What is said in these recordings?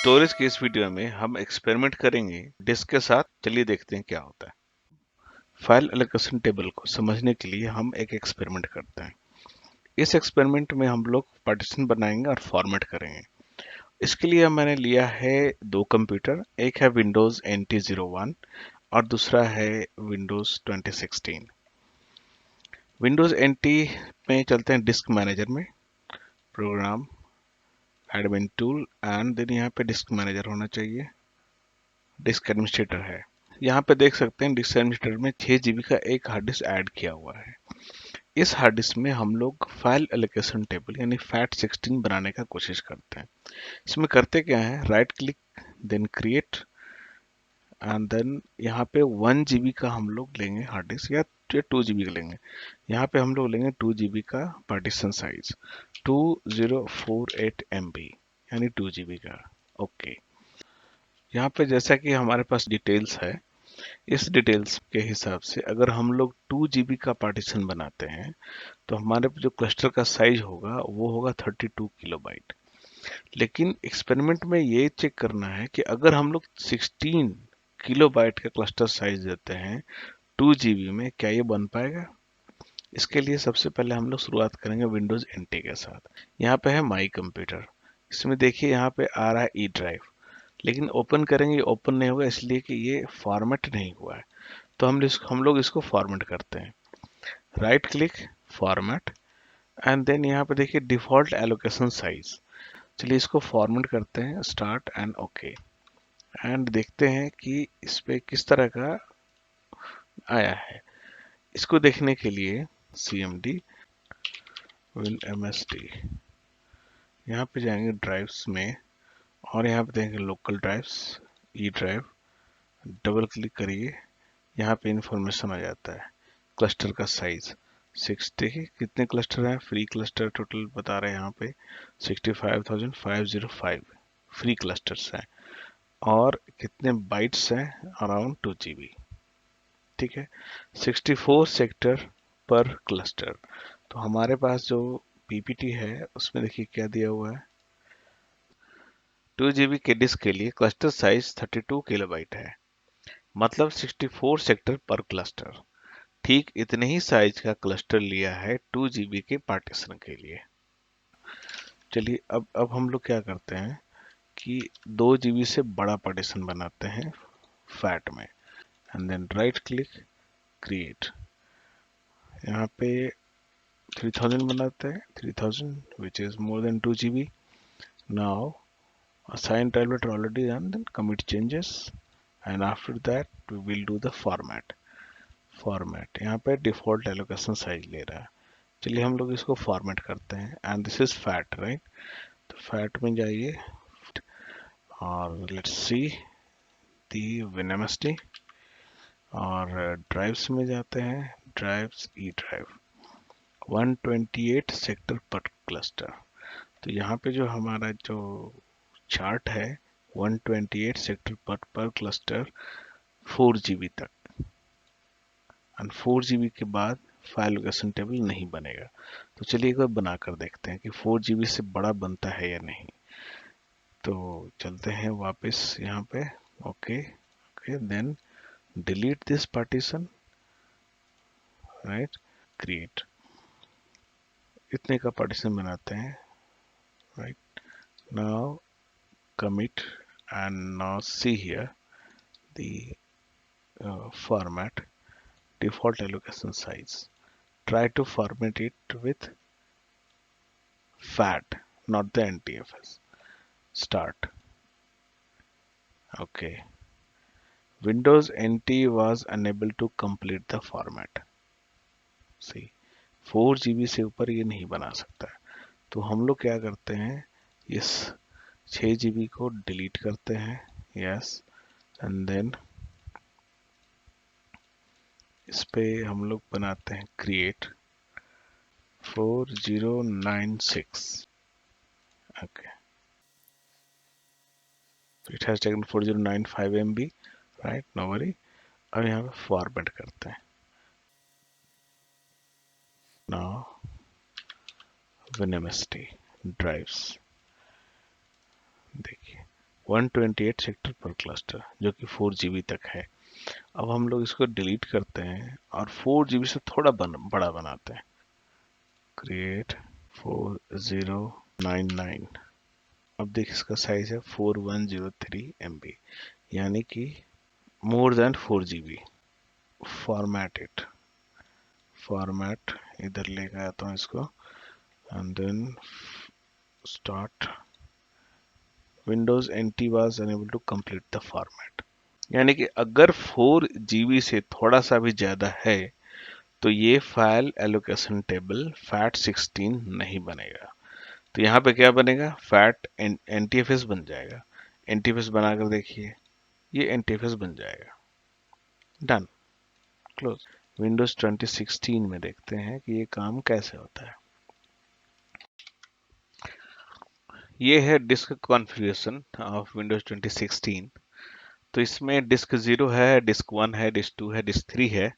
Storage के इस video में हम एक्सपेरिमेंट करेंगे डिस्क के साथ। चलिए देखते हैं क्या होता है। फाइल एलोकेशन टेबल को समझने के लिए हम एक एक्सपेरिमेंट करते हैं। इस एक्सपेरिमेंट में हम लोग पार्टीशन बनाएंगे और फॉर्मेट करेंगे। इसके लिए मैंने लिया है दो कंप्यूटर, एक है विंडोज NT01 और दूसरा है विंडोज 2016। विंडोज NT में चलते हैं डिस्क मैनेजर में, program, admin tool and then यहाँ पे डिस्क मैनेजर होना चाहिए। डिस्क एडमिनिस्ट्रेटर है। यहाँ पे देख सकते हैं डिस्क एडमिनिस्ट्रेटर में 6 GB का एक हार्ड डिस्क ऐड किया हुआ है। इस हार्ड डिस्क में हम लोग फाइल एलोकेशन टेबल यानी FAT16 बनाने का कोशिश करते हैं। इसमें करते क्या है, right click, then create and then यहाँ पे 1 GB का हम लोग लेंगे हार्ड डिस्क या 2 GB का लेंगे। यहाँ पे हम लोग लेंगे 2 GB का पार्टीशन साइज, 2048 MB यानी 2 GB का। ओके, यहाँ पे जैसा कि हमारे पास डिटेल्स है, इस डिटेल्स के हिसाब से अगर हम लोग 2 GB का पार्टीशन बनाते हैं तो हमारे जो क्लस्टर का साइज होगा वो होगा 32 KB। लेकिन एक्सपेरिमेंट में ये चेक करना है कि अगर हम लोग 16 KB का क्लस्टर साइज देते हैं 2 GB में, क्या ये बन पाएगा? इसके लिए सबसे पहले हम लोग शुरुआत करेंगे विंडोज NT के साथ। यहाँ पे है माई कंप्यूटर, इसमें देखिए यहाँ पे आ रहा है ई ड्राइव, लेकिन ओपन करेंगे ओपन नहीं होगा इसलिए कि ये फॉर्मेट नहीं हुआ है। तो हम लोग इसको फॉर्मेट करते हैं। Right click, format and then यहाँ पे देखिए डिफॉल्ट एलोकेशन साइज। चलिए इसको फॉर्मेट करते हैं, स्टार्ट एंड ओके, एंड देखते हैं कि इस पे किस तरह का आया है। इसको देखने के लिए CMD WinMSD, यहाँ पे जाएंगे ड्राइव्स में और यहाँ पे देखेंगे local drives, E drive, double click करिए, यहाँ पे इंफॉर्मेशन आ जाता है। क्लस्टर का साइज 60, कितने क्लस्टर हैं, फ्री क्लस्टर टोटल बता रहे हैं यहाँ पे 65,505 फ्री क्लस्टर्स हैं और कितने बाइट्स हैं, अराउंड 2 GB। ठीक है, 64 सेक्टर पर क्लस्टर। तो हमारे पास जो PPT है उसमें देखिए क्या दिया हुआ है, 2 GB के डिस्क के लिए क्लस्टर साइज 32 KB है, मतलब 64 सेक्टर पर क्लस्टर। ठीक इतने ही साइज का क्लस्टर लिया है 2 GB के पार्टीशन के लिए। चलिए अब हम लोग क्या करते हैं कि 2 GB से बड़ा पार्टीशन बनाते हैं फैट में, and then right click, create, यहाँ पे 3000 बनाते हैं, 3000 which is more than 2 GB. Now assign tablet already done, then commit changes and after that we will do the format यहाँ पे डिफॉल्ट एलोकेशन साइज ले रहा है। चलिए हम लोग इसको फॉर्मेट करते हैं and this is fat, right. तो फैट में जाइए और लेट्स सी दी WinMSD और ड्राइव्स में जाते हैं, ड्राइव्स, ई ड्राइव, 128 सेक्टर पर क्लस्टर। तो यहाँ पे जो हमारा जो चार्ट है 128 सेक्टर पर क्लस्टर 4 GB तक, एंड 4 GB के बाद फाइल लोकेशन टेबल नहीं बनेगा। तो चलिए एक बार बनाकर देखते हैं कि 4 GB से बड़ा बनता है या नहीं। तो चलते हैं वापस यहाँ पे, okay okay, then delete this partition, right, create, इतने का पार्टीशन बनाते हैं, right. Now commit and now see here the format, default allocation size. Try to format it with FAT, not the NTFS. Start. Okay. Windows NT was unable to complete the format. See, 4 GB से ऊपर ये नहीं बना सकता है। तो हम लोग क्या करते हैं, इस 6 GB को डिलीट करते हैं, यस, एंड देन इस पे हम लोग बनाते हैं create 4096. Okay, so it has taken 4095 MB, right, no worry. अब यहाँ पे फॉर्मेट करते हैं। Now WinMSD ड्राइव्स, देखिए 128 सेक्टर पर क्लस्टर, जो कि 4 GB तक है। अब हम लोग इसको डिलीट करते हैं और 4 GB से थोड़ा बड़ा बनाते हैं। क्रिएट 4099। अब देख इसका साइज है 4103 MB, यानी कि more than 4 GB। Format it, format इधर लेकर आता हूँ इसको, and then start. Windows NT was unable to complete the format। यानी कि अगर 4 GB से थोड़ा सा भी ज्यादा है तो ये फाइल एलोकेशन टेबल FAT16 नहीं बनेगा। तो यहाँ पे क्या बनेगा, फैट NTFS बन जाएगा। NTFS बनाकर देखिए, ये NTFS बन जाएगा। Done, close. विंडोज 2016 में देखते हैं कि ये काम कैसे होता है। ये है डिस्क कॉन्फ़िगरेशन ऑफ विंडोज 2016। तो इसमें डिस्क 0 है, डिस्क 1 है, डिस्क 2 है, डिस्क 3 है।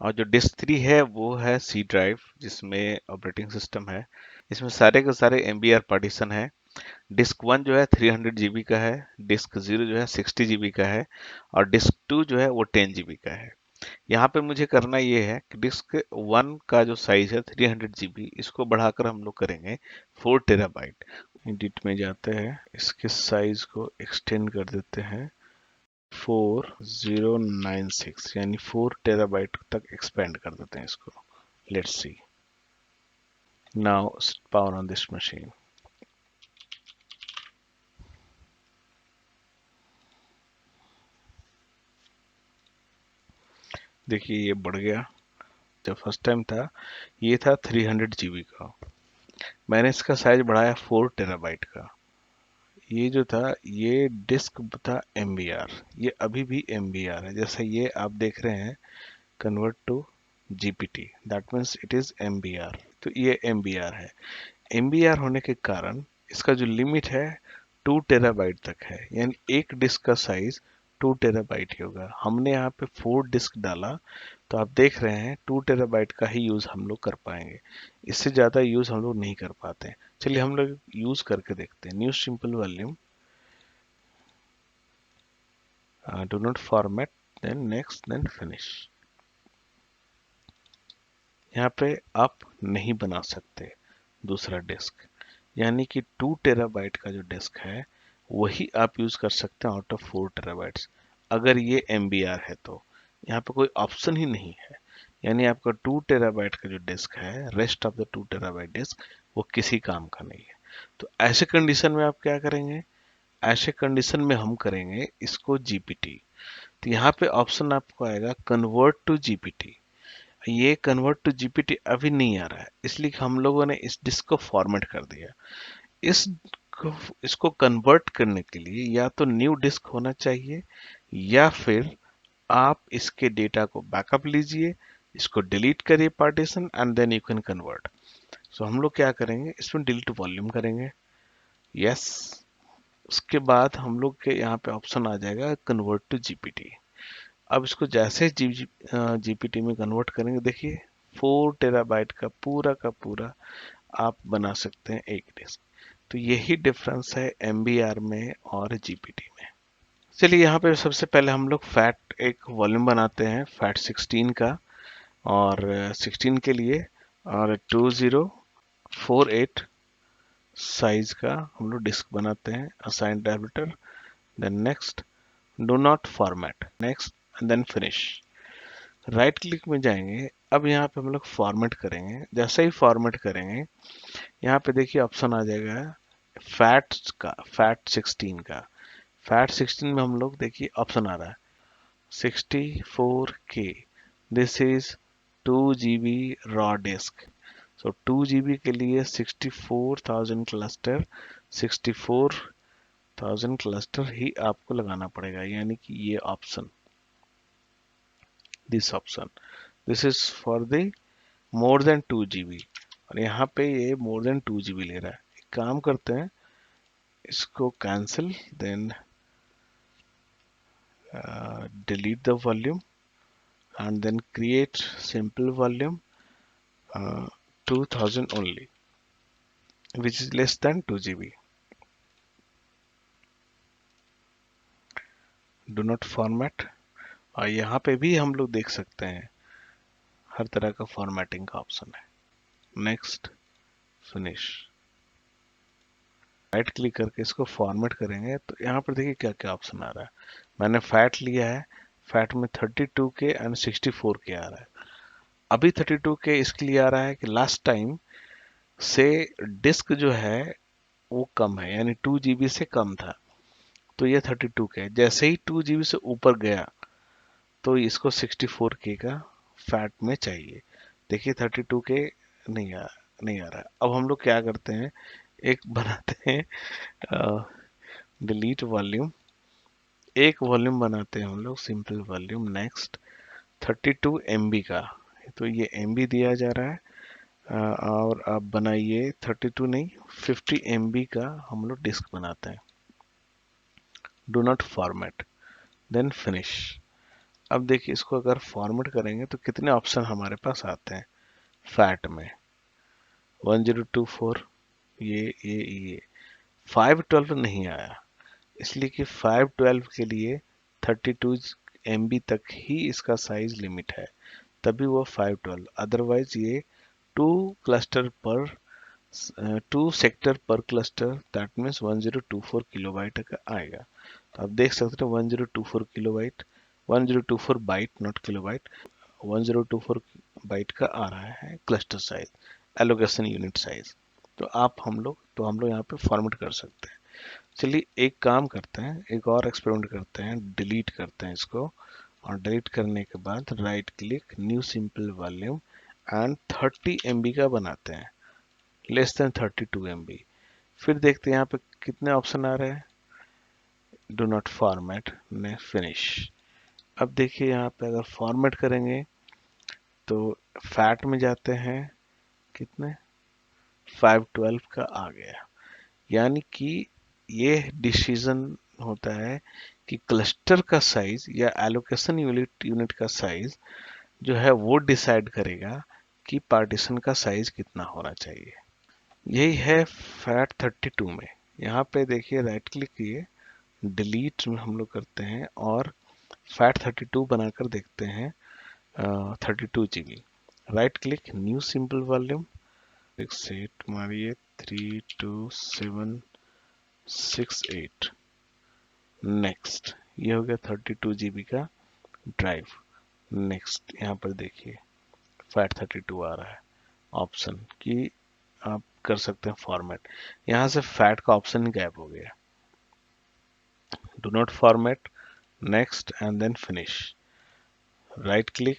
और जो डिस्क 3 है वो है सी ड्राइव, जिसमें ऑपरेटिंग सिस्टम है। इसमें सारे के सारे MBR पार्टीशन है। डिस्क 1 जो है 300 GB का है, डिस्क 0 जो है 60 GB का है, और डिस्क 2 जो है वो 10 GB का है। यहाँ पे मुझे करना ये है कि डिस्क 1 का जो साइज है 300 GB, इसको बढ़ाकर हम लोग करेंगे 4 TB। एडिट में जाते हैं, इसके साइज को एक्सटेंड कर देते हैं 4096, यानी 4 TB तक एक्सपेंड कर देते हैं इसको। Let's see now, power on this machine. देखिए ये बढ़ गया। जब फर्स्ट टाइम था ये था 300 GB का, मैंने इसका साइज बढ़ाया 4 TB का। ये जो था ये डिस्क था MBR, ये अभी भी MBR है। जैसे ये आप देख रहे हैं convert to GPT, that means it is MBR। तो ये MBR है। MBR होने के कारण इसका जो लिमिट है 2 TB तक है, यानी एक डिस्क का साइज 2 TB ही होगा। हमने यहाँ पे 4 डिस्क डाला, तो आप देख रहे हैं 2 TB का ही यूज हम लोग कर पाएंगे, इससे ज्यादा यूज हम लोग नहीं कर पाते हैं। चलिए हम लोग यूज करके देखते हैं। New simple volume, do not format, then next, then finish. यहाँ पे आप नहीं बना सकते दूसरा डिस्क, यानी कि 2 TB का जो डिस्क है वही आप यूज कर सकते हैं आउट ऑफ 4 TB, अगर ये MBR है तो। यहाँ पे कोई ऑप्शन ही नहीं है, यानी आपका 2 TB का जो डिस्क है, rest of the 2 TB disk वो किसी काम का नहीं है। तो ऐसे कंडीशन में आप क्या करेंगे, ऐसे कंडीशन में हम करेंगे इसको GPT। तो यहाँ पे ऑप्शन आपको आएगा कन्वर्ट टू GPT। ये कन्वर्ट टू GPT अभी नहीं आ रहा है, इसलिए हम लोगों ने इस डिस्क को फॉर्मेट कर दिया। इस इसको कन्वर्ट करने के लिए या तो न्यू डिस्क होना चाहिए, या फिर आप इसके डेटा को बैकअप लीजिए, इसको डिलीट करिए partition, and then you can convert. So हम लोग क्या करेंगे, इसमें डिलीट वॉल्यूम करेंगे, यस। उसके बाद हम लोग के यहाँ पे ऑप्शन आ जाएगा कन्वर्ट टू जीपीटी। अब इसको जैसे जीपीटी में कन्वर्ट करेंगे, देखिए 4 TB का पूरा आप बना सकते हैं एक डिस्क। तो यही डिफरेंस है MBR में और जीपीटी में। चलिए यहाँ पे सबसे पहले हम लोग फैट एक वॉल्यूम बनाते हैं FAT16 का, और 16 के लिए, और 2048 साइज का हम लोग डिस्क बनाते हैं। Assign diameter, then next, do not format, next, and then finish. Right click में जाएंगे, अब यहाँ पे हम लोग फॉर्मेट करेंगे। जैसे ही फॉर्मेट करेंगे, यहाँ पे देखिए ऑप्शन आ जाएगा FAT16 का। FAT16 में हम लोग देखिए ऑप्शन आ रहा है 64K, this is 2 GB raw disk. So 2 GB के लिए 64,000 क्लस्टर ही आपको लगाना पड़ेगा, यानी कि ये option, this is for the more than 2 GB। और यहाँ पे ये मोर देन 2 GB ले रहा है। एक काम करते हैं, इसको cancel, then delete the volume, and then create simple volume 2000 only, which is less than 2 GB। Do not format, और यहाँ पे भी हम लोग देख सकते हैं हर तरह का फॉर्मेटिंग का ऑप्शन है। Next, finish. राइट क्लिक करके इसको फॉर्मेट करेंगे तो यहाँ पर देखिए क्या क्या ऑप्शन आ रहा है। मैंने फैट लिया है, फैट में 32K एंड 64K आ रहा है। अभी 32K इसलिए आ रहा है कि लास्ट टाइम से डिस्क जो है वो कम है, यानी 2 GB से कम था, तो ये 32K है। जैसे ही 2 GB से ऊपर गया तो इसको 64K का फैट में चाहिए। देखिए 32K नहीं आ रहा है। अब हम लोग क्या करते हैं, एक बनाते हैं डिलीट वॉल्यूम, एक वॉल्यूम बनाते हैं हम लोग, सिंपल वॉल्यूम। नेक्स्ट, 32 MB का, तो ये MB दिया जा रहा है। और आप बनाइए 32 नहीं, 50 MB का हम लोग डिस्क बनाते हैं। Do not format, then finish. अब देखिए इसको अगर फॉर्मेट करेंगे तो कितने ऑप्शन हमारे पास आते हैं फैट में। 1024, ये 512 नहीं आया, इसलिए कि 512 के लिए 32 MB तक ही इसका साइज लिमिट है, तभी वो 512। अदरवाइज ये टू क्लस्टर पर 2 सेक्टर पर क्लस्टर, दैट मीन्स 1024 किलोबाइट का आएगा। तो आप देख सकते हो 1024 kilobyte, 1024 byte not kilobyte, 1024 byte का आ रहा है cluster size, allocation unit size. तो हम लोग यहाँ पे फॉर्मेट कर सकते हैं। चलिए एक काम करते हैं, एक और एक्सपेरिमेंट करते हैं, डिलीट करते हैं इसको, और डिलीट करने के बाद right click, new simple volume and 30 MB का बनाते हैं, लेस देन 32 MB। फिर देखते हैं यहाँ पे कितने ऑप्शन आ रहे हैं। डू नॉट फॉर्मेट, ने फिनिश। अब देखिए यहाँ पे अगर फॉर्मेट करेंगे तो फैट में जाते हैं, कितने 512 का आ गया। यानी कि ये डिसीजन होता है कि क्लस्टर का साइज या एलोकेशन यूनिट का साइज जो है वो डिसाइड करेगा कि पार्टीशन का साइज कितना होना चाहिए। यही है फैट 32 में। यहाँ पे देखिए राइट क्लिक किए, डिलीट में हम लोग करते हैं और फैट 32 बनाकर देखते हैं 32 GB। Right click, new simple volume, set मारिए 32768। नेक्स्ट, ये हो गया 32 GB का ड्राइव। नेक्स्ट, यहाँ पर देखिए फैट 32 आ रहा है ऑप्शन कि आप कर सकते हैं फॉर्मेट। यहाँ से फैट का ऑप्शन गायब हो गया। Do not format, next and then finish. Right click,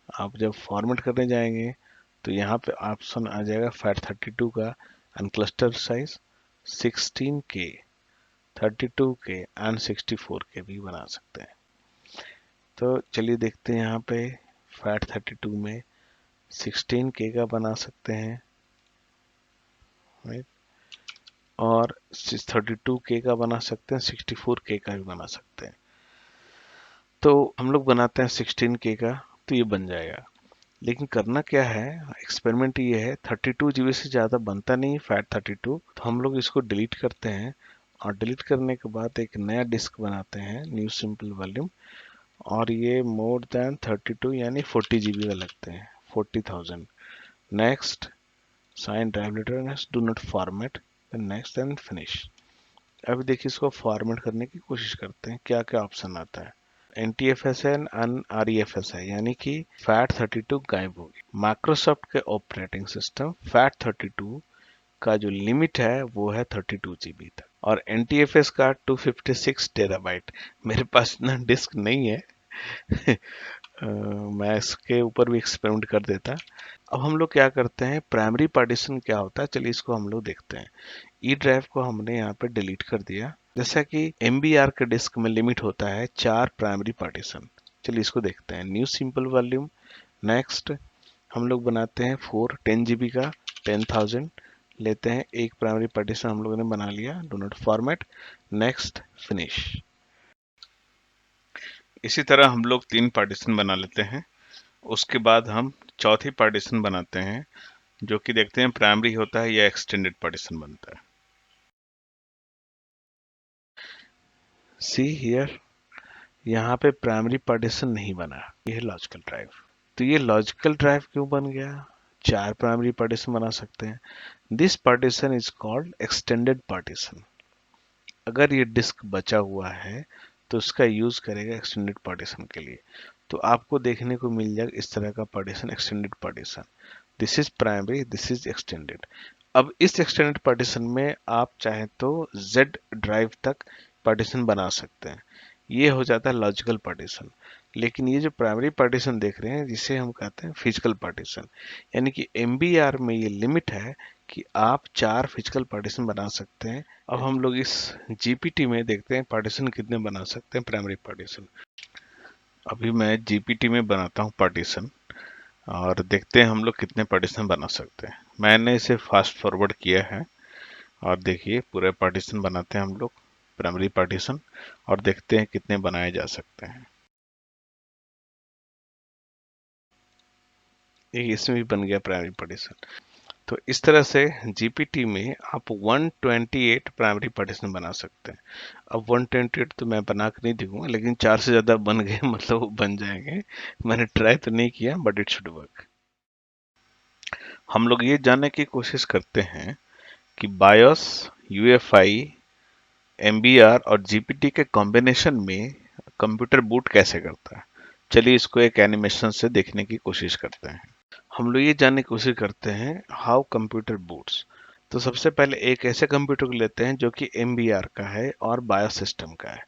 आप जब फॉर्मेट करने जाएंगे तो यहाँ पे ऑप्शन आ जाएगा फैट 32 का and cluster size 16K, 32K and 64K भी बना सकते हैं। तो चलिए देखते हैं यहाँ पे फैट 32 में 16K का बना सकते हैं, राइट, और 32K का बना सकते हैं, 64K का भी बना सकते हैं। तो हम लोग बनाते हैं 16K का, तो ये बन जाएगा। लेकिन करना क्या है, एक्सपेरिमेंट ये है, 32 GB से ज़्यादा बनता नहीं फैट 32, तो हम लोग इसको डिलीट करते हैं और डिलीट करने के बाद एक नया डिस्क बनाते हैं, न्यू सिंपल वॉल्यूम, और ये मोर देन 32 यानी 40 GB का लगते हैं, 40,000। Next, sign drive letter, do not format, next and finish. अभी देखिए इसको फॉर्मेट करने की कोशिश करते हैं, क्या क्या ऑप्शन आता है। NTFS है एंड REFS है, यानी कि फैट 32 गायब हो गई। माइक्रोसॉफ्ट के ऑपरेटिंग सिस्टम फैट 32 का जो लिमिट है वो है 32 GB तक, और NTFS का 256 टेराबाइट। मेरे पास इतना डिस्क नहीं है मैं इसके ऊपर भी एक्सपेरिमेंट कर देता। अब हम लोग क्या करते हैं, प्राइमरी पार्टीशन क्या होता है, चलिए इसको हम लोग देखते हैं। ई ड्राइव को हमने यहाँ पे डिलीट कर दिया। जैसा कि MBR के डिस्क में लिमिट होता है 4 प्राइमरी पार्टीशन। चलिए इसको देखते हैं, न्यू सिंपल वॉल्यूम। नेक्स्ट, हम लोग बनाते हैं 10 GB का, 10,000 लेते हैं, एक प्राइमरी पार्टीशन हम लोगों ने बना लिया। Do not format, next, finish. इसी तरह हम लोग 3 पार्टीशन बना लेते हैं। उसके बाद हम चौथी पार्टीशन बनाते हैं, जो कि देखते हैं प्राइमरी होता है या एक्सटेंडेड पार्टीशन बनता है। सी हियर, यहाँ पे प्राइमरी पार्टीशन नहीं बना, ये है लॉजिकल ड्राइव। तो ये लॉजिकल ड्राइव क्यों बन गया? 4 प्राइमरी पार्टीशन बना सकते हैं। This partition is called extended partition. अगर ये डिस्क बचा हुआ है तो उसका यूज करेगा एक्सटेंडेड पार्टीशन के लिए। तो आपको देखने को मिल जाएगा इस तरह का partition, extended partition. This is primary, this is extended. अब इस एक्सटेंडेड पार्टीशन में आप चाहें तो Z ड्राइव तक पार्टीशन बना सकते हैं। ये हो जाता है लॉजिकल पार्टीशन। लेकिन ये जो प्राइमरी पार्टीशन देख रहे हैं जिसे हम कहते हैं फिजिकल पार्टीशन, यानी कि MBR में ये लिमिट है कि आप 4 फिजिकल पार्टीशन बना सकते हैं। अब हम लोग इस GPT में देखते हैं पार्टीशन कितने बना सकते हैं प्राइमरी पार्टीशन। अभी मैं GPT में बनाता हूँ पार्टीशन और देखते हैं हम लोग कितने पार्टीशन बना सकते हैं। मैंने इसे फास्ट फॉरवर्ड किया है और देखिए पूरे पार्टीशन बनाते हैं हम लोग, प्राइमरी पार्टीशन, और देखते हैं कितने बनाए जा सकते हैं। एक इसमें भी बन गया प्राइमरी पार्टीशन। तो इस तरह से GPT में आप 128 प्राइमरी पार्टीशन बना सकते हैं। अब 128 तो मैं बना के नहीं दिखूंगा, लेकिन 4 से ज्यादा बन गए मतलब वो बन जाएंगे। मैंने ट्राई तो नहीं किया, बट इट शुड वर्क। हम लोग ये जानने की कोशिश करते हैं कि बायोस, UEFI, MBR और GPT के कॉम्बिनेशन में कंप्यूटर बूट कैसे करता है। चलिए इसको एक एनिमेशन से देखने की कोशिश करते हैं। हम लोग ये जानने की कोशिश करते हैं हाउ कंप्यूटर बूट्स। तो सबसे पहले एक ऐसे कंप्यूटर को लेते हैं जो कि MBR का है और बायोस सिस्टम का है।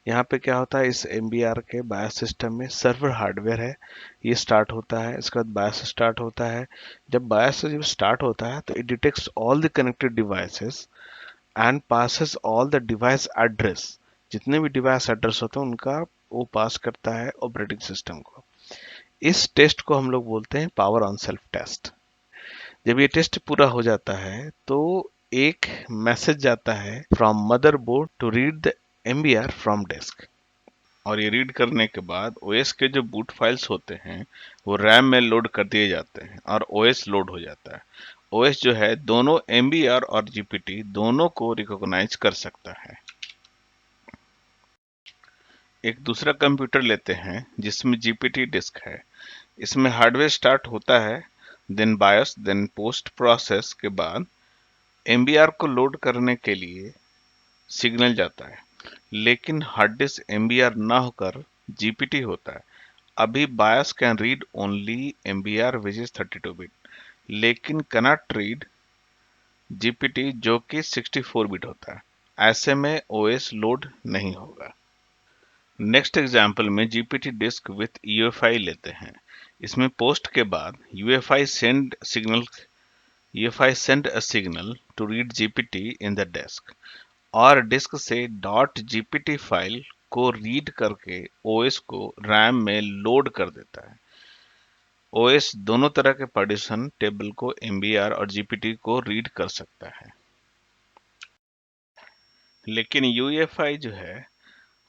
यहाँ पे क्या होता है, इस MBR के बायोस सिस्टम में सर्वर हार्डवेयर है, ये स्टार्ट होता है, इसके बाद बायोस स्टार्ट होता है। जब स्टार्ट होता है तो it detects all the connected devices and passes all the device address. जितने भी डिवाइस एड्रेस होते हैं उनका वो पास करता है ऑपरेटिंग सिस्टम को। इस टेस्ट को हम लोग बोलते हैं पावर ऑन सेल्फ टेस्ट। जब ये टेस्ट पूरा हो जाता है तो एक मैसेज जाता है from motherboard to read the MBR from desk. और ये रीड करने के बाद OS के जो बूट फाइल्स होते हैं वो रैम में लोड कर दिए जाते हैं और OS लोड हो जाता है। OS जो है दोनों MBR और GPT दोनों को रिकॉग्नाइज कर सकता है। एक दूसरा कंप्यूटर लेते हैं जिसमें GPT डिस्क है। इसमें हार्डवेयर स्टार्ट होता है, then BIOS, then post process के बाद MBR को लोड करने के लिए सिग्नल जाता है। लेकिन हार्ड डिस्क MBR ना होकर GPT होता है। अभी BIOS can read only MBR which is 32 bit, लेकिन कैनॉट रीड GPT जो कि 64 बिट होता है। ऐसे में OS लोड नहीं होगा। नेक्स्ट एग्जाम्पल में GPT डिस्क विथ UEFI लेते हैं। इसमें पोस्ट के बाद UEFI send a signal to read GPT in the desk, और डिस्क से .gpt फाइल को रीड करके OS को रैम में लोड कर देता है। OS दोनों तरह के पार्टीशन टेबल को MBR और GPT को रीड कर सकता है। लेकिन UEFI जो है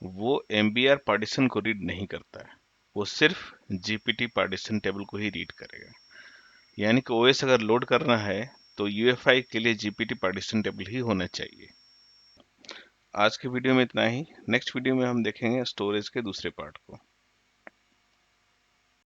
वो MBR पार्टीशन को रीड नहीं करता है, वो सिर्फ GPT पार्टीशन टेबल को ही रीड करेगा। यानी कि OS अगर लोड करना है तो UEFI के लिए GPT पार्टीशन टेबल ही होना चाहिए। आज के वीडियो में इतना ही। नेक्स्ट वीडियो में हम देखेंगे स्टोरेज के दूसरे पार्ट को।